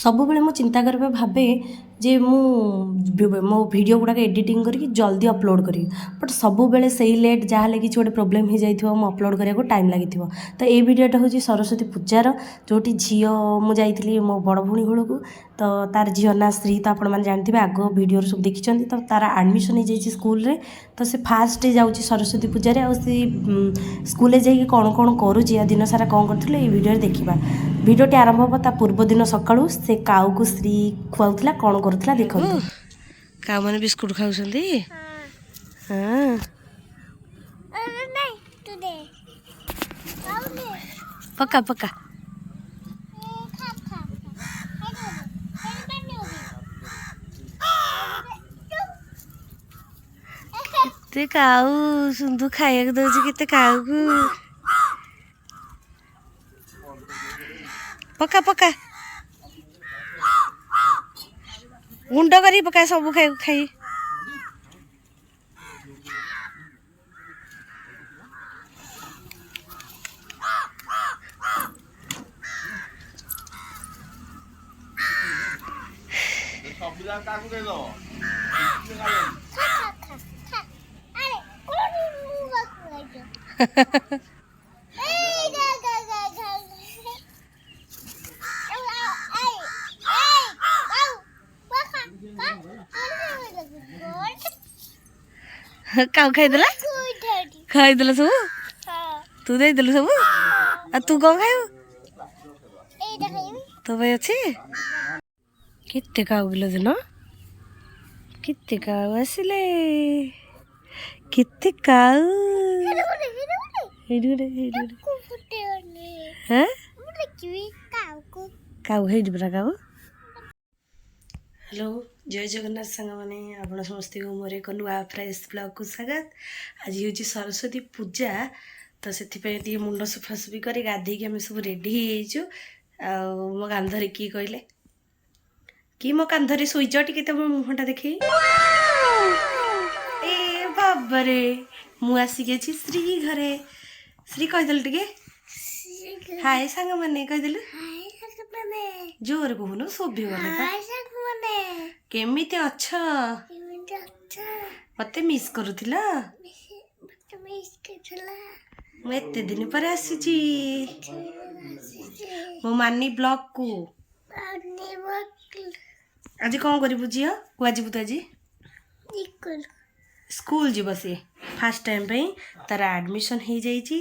ସବୁବେଳେ ମୁଁ ଚିନ୍ତା କରିବା ଭାବେ ଯେ ମୁଁ ମୋ ଭିଡ଼ିଓ ଗୁଡ଼ାକ ଏଡ଼ିଟିଂ କରିକି ଜଲ୍ଦି ଅପଲୋଡ଼ କରିବି, ବଟ୍ ସବୁବେଳେ ସେଇ ଲେଟ୍, ଯାହାହେଲେ କିଛି ଗୋଟେ ପ୍ରୋବ୍ଲେମ୍ ହେଇଯାଇଥିବ, ମୁଁ ଅପଲୋଡ଼ କରିବାକୁ ଟାଇମ୍ ଲାଗିଥିବ। ତ ଏଇ ଭିଡ଼ିଓଟା ହେଉଛି ସରସ୍ୱତୀ ପୂଜାର, ଯେଉଁଠି ଝିଅ ମୁଁ ଯାଇଥିଲି ମୋ ବଡ଼ ଭଉଣୀ ଘରକୁ। ତ ତାର ଝିଅ ନାଁ ଶ୍ରୀ, ତ ଆପଣମାନେ ଜାଣିଥିବେ, ଆଗ ଭିଡ଼ିଓରେ ସବୁ ଦେଖିଛନ୍ତି। ତ ତାର ଆଡ଼ମିସନ୍ ହେଇଯାଇଛି ସ୍କୁଲରେ। ତ ସେ ଫାର୍ଷ୍ଟ ଯାଉଛି ସରସ୍ୱତୀ ପୂଜାରେ, ଆଉ ସେ ସ୍କୁଲରେ ଯାଇକି କ'ଣ କ'ଣ କରୁଛି, ଆଉ ଦିନ ସାରା କ'ଣ କରୁଥିଲେ, ଏଇ ଭିଡ଼ିଓରେ ଦେଖିବା। ଭିଡ଼ିଓଟି ଆରମ୍ଭ ହେବ ତା ପୂର୍ବଦିନ ସକାଳୁ। ସେ କାଉକୁ ଶ୍ରୀ ଖୁଆଉଥିଲା, କ'ଣ କରୁଥିଲା ଦେଖନ୍ତୁ। କାଉମାନେ ବିସ୍କୁଟ ଖାଉଛନ୍ତି। ହଁ, ପକା ପକା। କେତେ କାଉ ସୁନ୍ଦୁ ଖାଇବାକୁ ଦଉଛି, କେତେ କାଉକୁ। ପକା ପକା, ଗୁଣ୍ଡ କରି ପକା ସବୁ ଖାଇ। କାଉ ଖାଇଦେଲା, ଖାଇଦେଲା ସବୁ। ତୁ ଦେଇଦେଲୁ ସବୁ, ଆଉ ତୁ କ'ଣ ଖାଇବୁ? ତୋ ପାଇଁ ଅଛି। କେତେ କାଉ କିଲ ଦିନ, କେତେ କାଉ ଆସିଲେ, କେତେ କାଉ। କାଉ ହେଇଠି ପରା କାଉ। ହ୍ୟାଲୋ, ଜୟ ଜଗନ୍ନାଥ ସାଙ୍ଗମାନେ, ଆପଣ ସମସ୍ତଙ୍କୁ ମୋର ଏକ ନୂଆ ଫ୍ରେଶ୍ ବ୍ଲଗ୍କୁ ସ୍ୱାଗତ। ଆଜି ହେଉଛି ସରସ୍ୱତୀ ପୂଜା, ତ ସେଥିପାଇଁ ଟିକେ ମୁଣ୍ଡ ସଫାସଫି କରି ଗାଧେଇକି ଆମେ ସବୁ ରେଡ଼ି ହେଇଯାଇଛୁ। ଆଉ ମୋ କାନ୍ଧରେ କିଏ କହିଲେ, କି ମୋ କାନ୍ଧରେ ଶୋଇଛ, ଟିକେ ତମ ମୁହଁଟା ଦେଖେଇ। ଏ ବାବାରେ, ମୁଁ ଆସିକି ଅଛି ଶ୍ରୀ ଘରେ। ଶ୍ରୀ କହିଦେଲୁ ଟିକେ ହାଏ ସାଙ୍ଗମାନେ, କହିଦେଲୁ। ଜୋରେ କହୁନୁ, ଶୁଭିବନି। କେମିତି ଅଛ? ମତେ ମିସ୍ କରୁଥିଲ? ମୁଁ ଏତେ ଦିନ ପରେ ଆସିଛି ମୋ ମାନି ବ୍ଲଗକୁ। ଆଜି କ'ଣ କରିବୁ ଝିଅ? କୁଆ ଯିବୁ ତୁ ଆଜି? ସ୍କୁଲ ଯିବ ସିଏ ଫାର୍ଷ୍ଟ ଟାଇମ୍ ପାଇଁ। ତାର ଆଡ଼ମିସନ୍ ହେଇଯାଇଛି।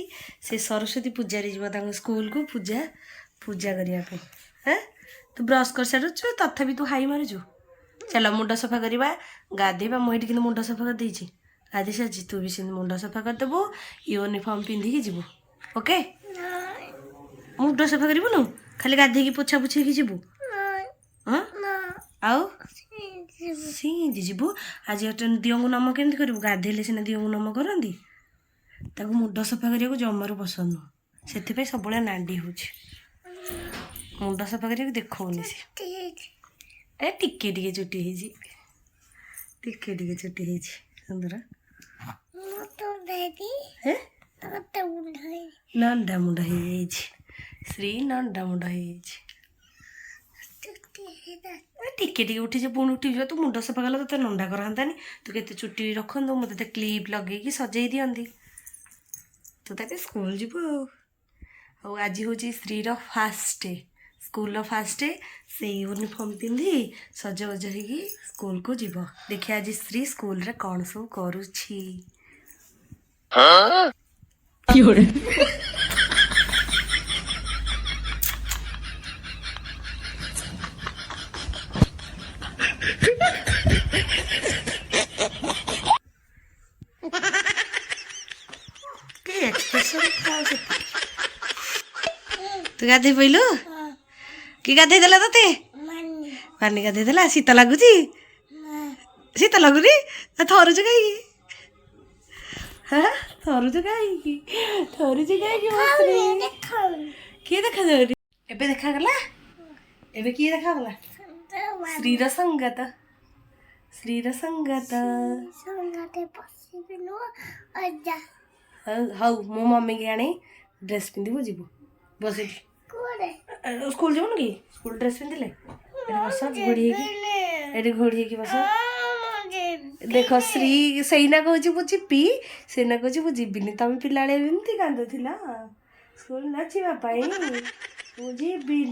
ସେ ସରସ୍ୱତୀ ପୂଜାରେ ଯିବ ତାଙ୍କ ସ୍କୁଲକୁ ପୂଜା କରିବା ପାଇଁ। ହଁ, ତୁ ବ୍ରସ୍ କରିସାରୁଛୁ, ତଥାପି ତୁ ହାଇ ମାରୁଛୁ। ଚାଲ ମୁଣ୍ଡ ସଫା କରିବା, ଗାଧେଇବା। ମୁଁ ଏଇଠି କିନ୍ତୁ ମୁଣ୍ଡ ସଫା କରିଦେଇଛି, ଗାଧେଇ ସାରିଛି। ତୁ ବି ସେମିତି ମୁଣ୍ଡ ସଫା କରିଦେବୁ, ୟୁନିଫର୍ମ ପିନ୍ଧିକି ଯିବୁ। ଓକେ? ମୁଣ୍ଡ ସଫା କରିବୁନୁ, ଖାଲି ଗାଧେଇକି ପୋଛା ପୋଛି ହେଇକି ଯିବୁ। ହଁ, ଆଉ ସେମିତି ଯିବୁ। ଆଜି ଦିଅଙ୍କୁ ନମ କେମିତି କରିବୁ? ଗାଧେଇଲେ ସିନା ଦିଅଙ୍କୁ ନମ କରନ୍ତି। ତାକୁ ମୁଣ୍ଡ ସଫା କରିବାକୁ ଜମାରୁ ପସନ୍ଦ ନୁହଁ, ସେଥିପାଇଁ ସବୁବେଳେ ନାଣ୍ଡି ହେଉଛି। ମୁଣ୍ଡ ସଫା କରିବାକୁ ଦେଖଉନି ସେ। ଟିକେ ଟିକେ ଚୁଟି ହେଇଛି, ଟିକେ ଟିକେ ଚୁଟି ହେଇଛି ସୁନ୍ଦର। ନଣ୍ଡା ମୁଣ୍ଡ ହେଇଯାଇଛି ଶ୍ରୀ, ନଣ୍ଡା ମୁଣ୍ଡ ହେଇଯାଇଛି। ଟିକେ ଟିକେ ଉଠିଛି, ପୁଣି ଉଠିଯିବ। ତୁ ମୁଣ୍ଡ ସଫା କଲେ ତୋତେ ନଣ୍ଡା କରାନ୍ତାନି? ତୁ କେତେ ଚୁଟି ରଖନ୍ତୁ, ମୁଁ ତୋତେ କ୍ଲିପ୍ ଲଗେଇକି ସଜେଇ ଦିଅନ୍ତି। ତୁ ତାକେ ସ୍କୁଲ ଯିବୁ ଆଉ ଆଜି ହେଉଛି ଶ୍ରୀର ଫାର୍ଷ୍ଟ ଡେ, ସ୍କୁଲର ଫାର୍ଷ୍ଟ ଡେ। ସେଇ ୟୁନିଫର୍ମ ପିନ୍ଧି ସଜବାଜ ହେଇକି ସ୍କୁଲକୁ ଯିବ। ଦେଖିବା ଆଜି ଶ୍ରୀ ସ୍କୁଲରେ କ'ଣ ସବୁ କରୁଛି। ତୁ ଗାଧେଇ ପଇଲୁ? କି ଗାଧେଇ ଦେଲା ତତେ? ପାନି ଗାଧେଇ ଦେଲା। ଶୀତ ଲାଗୁଛି? ଶୀତ ଲାଗୁନି? ଥରୁଛୁ କାହିଁକି? ଥରୁଛୁ କାହିଁକି? କିଏ ଦେଖାଯାଉନି? ଏବେ ଦେଖାଗଲା? ଏବେ କିଏ ଦେଖାଗଲା? ଶ୍ରୀର ସଙ୍ଗାତ। ଶ୍ରୀର ସଙ୍ଗାତ। ହଉ, ମୋ ମମିକି ଆଣି ଡ୍ରେସ୍ ପିନ୍ଧିବୁ, ଯିବୁ। ବସିକି ସ୍କୁଲ ଯିବୁନି କି? ସ୍କୁଲ ଡ୍ରେସ୍ ପିନ୍ଧିଲେ बस घोड़ी एटी घोड़ी बस देख श्री सहीना कहूँ मु जीबी सेना कहूँ मु जीविनी तुम पिला एमती कांदुला स्कूल नाचिवाई मुझीबी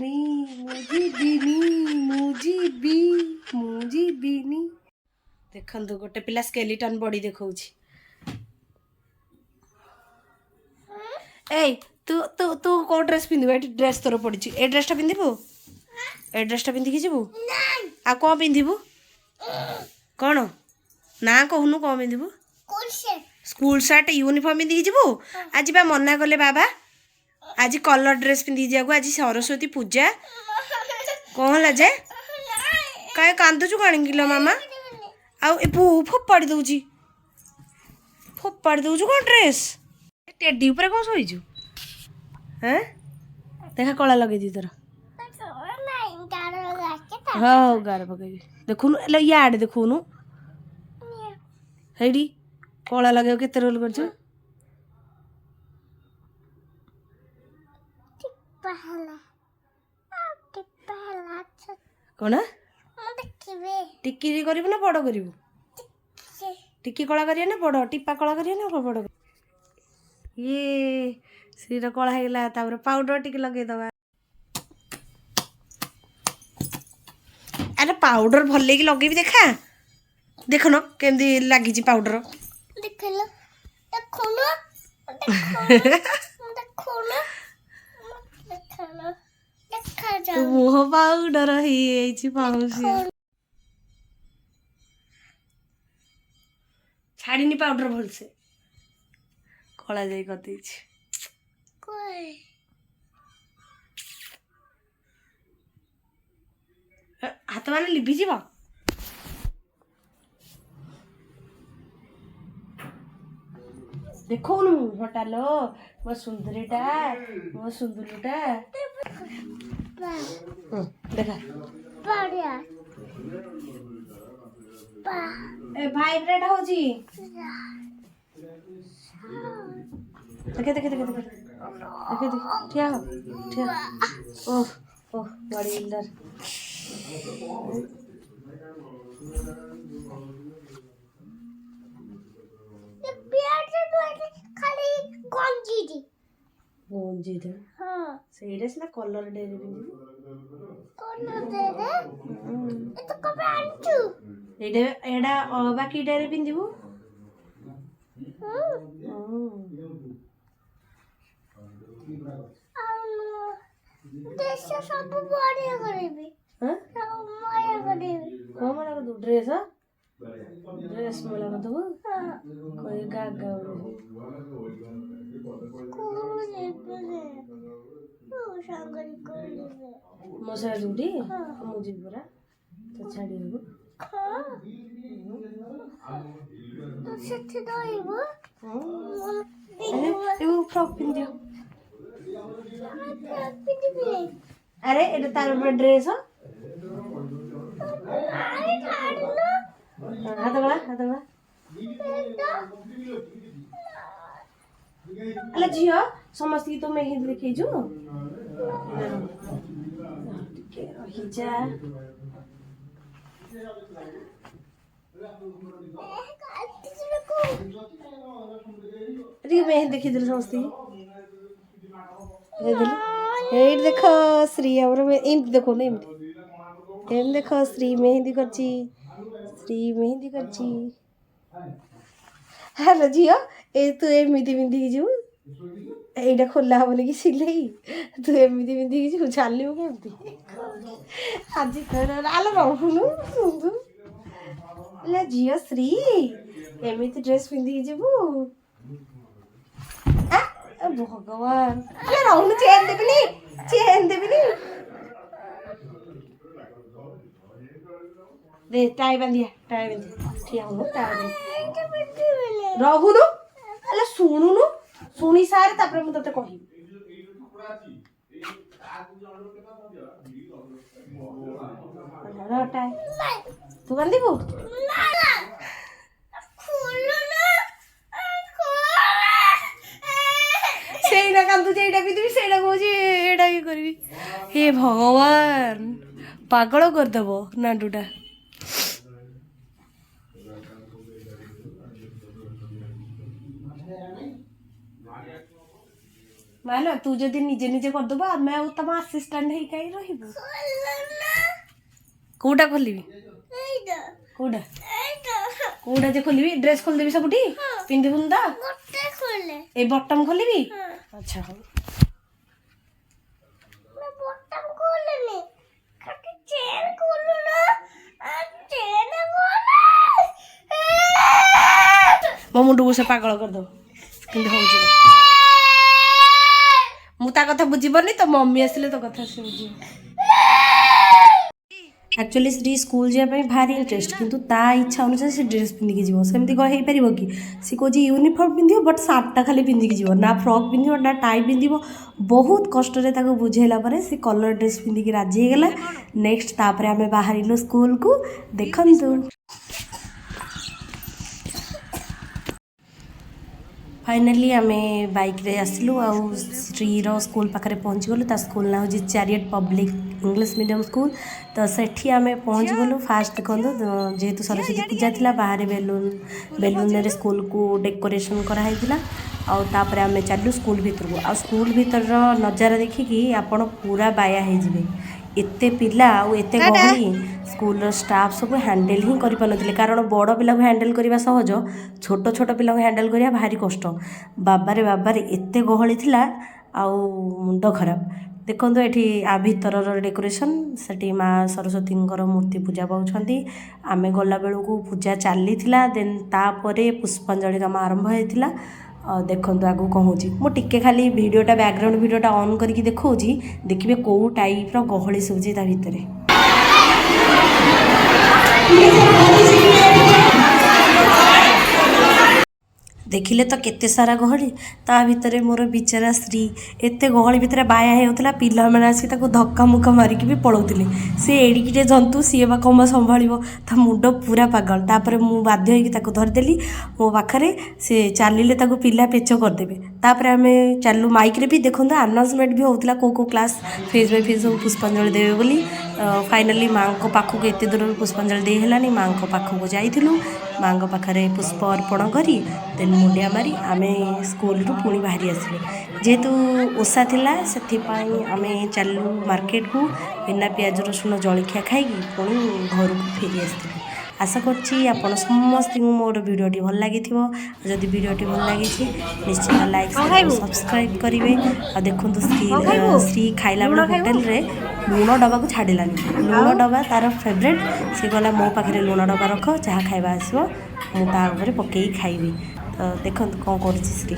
देखु गोटे पिला स्केलेटन बॉडी देखा ए तू तू तू कौ ड्रेस पिंधु ये ड्रेस तोर पड़ी ए ड्रेसटा पिंधु ए ड्रेसटा पिंधिकी जीवु आ कौन पिंधु कौन ना कहूनु कौन पिंधु स्कूल सार्ट यूनिफॉर्म पिंधिकी जीवु आज बा मना कले बाबा आज कलर ड्रेस पिंधिकी जाकू आज सरस्वती पूजा कौन है जे कहीं कांदुचु कण किलो मामा आउ ए फोपाड़ी दौची फोपाड़ी दौचु कौन ड्रेस टेडी ऊपर कौन शोचु हाँ देखा कला लगे दी तोर हाँ गार पकई देखुनु एला याड देखुनु हेडी कला लगे केते रोल करछु कौन टिकी करू ना बड़ करू टिकी कला करिया ना बड़ टिपा कला करिया ना बड़ ये श्रीर कला होगा तापर पाउडर टिके लगेदवा अरे पाउडर भल लगे देखा देख न केमती लगी पाउडर मुह पाउडर छाड़नी पाउडर भलसे कला जाई कर हाथ मान लिभि जीव देखो हटालो मो सुंदरीटा मो सुंदरूटा देखा भाइब्रेट होजी देखे देखे देखे देखे देखे देखे ठिया हो ठिया ओह ओह बड़ी इंदर खाली गंजी गंजी दे हां सेइडा सिना कलर डेरे बिंदी कलर डेरे ए तो कबे आंचू एडा एडा बाकी डेरे बिंदीबू देश सब बड़े करेबी हां सब माया करेबी को मला को ड्रेस ड्रेस मला को दबू कोई गागा मो सारा जुटी मुझे पूरा तो छाड़ी हबो तो सेठी दइबो ए फ्रॉक पिन दियो अरे एटा तार ड्रेस हाथ बड़ा अरे झियो समस्त की तो मेहंदी देखे जो रहीजा मेहंदी देखी दिल समस्त देखो श्री एमती देखो ना एम देखो श्री मेहंदी करची श्री मेहंदी करची हेलो झियो ए तू एमती पिंधिकी जीवु एटा खोला हेनी कि सिलाई तू एमती पिंधिकी जीवु चलू केमती आज आलो रहुनु सुंदु ले झियो श्री एमती ड्रेस पिंधिकी जीवु भगवान अरे रहुनु चेन देबिनी दे टाई बांधिया ठिया हो टाई रहुनु अरे शुणुनु शुणी सारे तापर मु तते कहि टाई तू बांधिबु सेइना कांदु जेइटा पिदिबी सेइटा कहूची एटा ही करबी हे भगवान ପାଗଳ କରିଦେବ ନାଣ୍ଡୁଟା। ମାନା ତୁ ଯଦି ନିଜେ ନିଜେ କରିଦେବୁ ଆମେ ଆଉ ତମ ଆସିଷ୍ଟାଣ୍ଟ ହେଇ କାହିଁ ରହିବୁ। କୋଉଟା ଖୋଲିବି? କୋଉଟା କୋଉଟା ଯେ ଖୋଲିବି? ଡ୍ରେସ୍ ଖୋଲିଦେବି ସବୁଠି ପିନ୍ଧିବୁନି ତ? ଏଇ ବଟମ ଖୋଲିବି? ଆଚ୍ଛା ହଉ। ମୋ ମୁଣ୍ଡକୁ ସେ ପାଗଳ କରିଦେବ କିନ୍ତୁ ହଉଛି। ମୁଁ ତା କଥା ବୁଝିବନି ତ ମମ୍ମି ଆସିଲେ ତ କଥା ସେ ବୁଝିବ। एक्चुअली श्री स्कूल जावाई भारी इंटरेस्ट किंतु ता इच्छा अनुसार से ड्रेस पिंधिकी जीव सेमती कह पार कि सी कहे यूनिफॉर्म पिंधिव बट सार्टा खाली पिंधिकी जीव ना फ्रॉक पिंधिव ना टाई पिंधिव बहुत कष्ट बुझेला पर से कलर ड्रेस पिंधिकी राजी होगला। नेक्स्ट तापर आम बाहर स्कूल को देखु फाइनाली आम बाइक रे आसलु आउ श्री स्कूल पाखे पहुँची गलु। ता स्कूल ना हूँ chariot public English medium school. तो सेठी आम पहुँची गलु। फास्ट देखो जेहेतु सरस्वती पूजा थिला बाहर बेलून स्कूल को डेकोरेशन कराई आउे आम चलू स्कूल भितर को। आ स्कूल भितर नजारा देखिकी आपण पूरा बाया हो जाए। एते पिला एते गहली स्कूल स्टाफ सब हैंडल ही कर कारण बड़ पिला हैंडल करने सहज छोट छोट पिला हैंडल करने भारी कष्ट। बाबारे बाबारे एते गहली थिला आउ मुंड खराब। देखो ये आ भीतर डेकोरेशन से माँ सरस्वती मूर्ति पूजा पाँच आम गला बेलू पूजा चली देन तापर पुष्पांजलि काम आरंभ होता। देखो आगू कौन हो टे खाली वीडियोटा बैकग्राउंड वीडियोटा ऑन करके देखा देखिए कौ टाइप गहली सब भितर। देखिले तो केते सारा गहली ता भितर मोर बिचारा श्री एते गहली भितर बाया होता पिला मैंने आसी धक्का मुक्का मारिकी भी पलाउले। सी एडिके जंतु सी बा कम संभाल ता मुंड पूरा पागल। तापर मु बाध्य होगी धरदेली मो पाखे से चलिले पिला पेच करदे। तापर आम चलू माइक रे भी देखो आनाउंसमेंट भी होता कौ कौ क्लास फेज बाय फेज सब पुष्पांजलि देवे बोली। फाइनाली माँ को पाखक एत दूर पुष्पांजलि दे है माँ को पाखक जाइलु। माँ पाखे पुष्प अर्पण करी देन मुंडिया मारी आम स्कूल रू पुणी बाहरी आसिले। जेहेतु ओषा थिला सेथिपाई आम चलू मार्केट को बिना पियाज रसुण जलखिया खाई पुणी घर को फेरी आसती। आशा करछि आपण समस्त मोर वीडियोटी भल लगी जदि वीडियोटी भल लगी निश्चित लाइक सब्सक्राइब करेंगे। आ देखो श्री खाइला बेल होटेल रे लुण डबा को छाड़लानी लुण डबा तार फेवरेट सी गला मो पाखे लुण डबा रख जहाँ खाଇବା आसो मुझे पकई खाइबी। तो देखो कौन कर श्री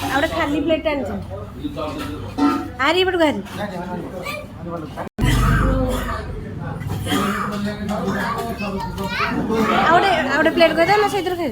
आउटे खाली प्लेट आरी पटू गारी आउटे प्लेट कर ना से खाई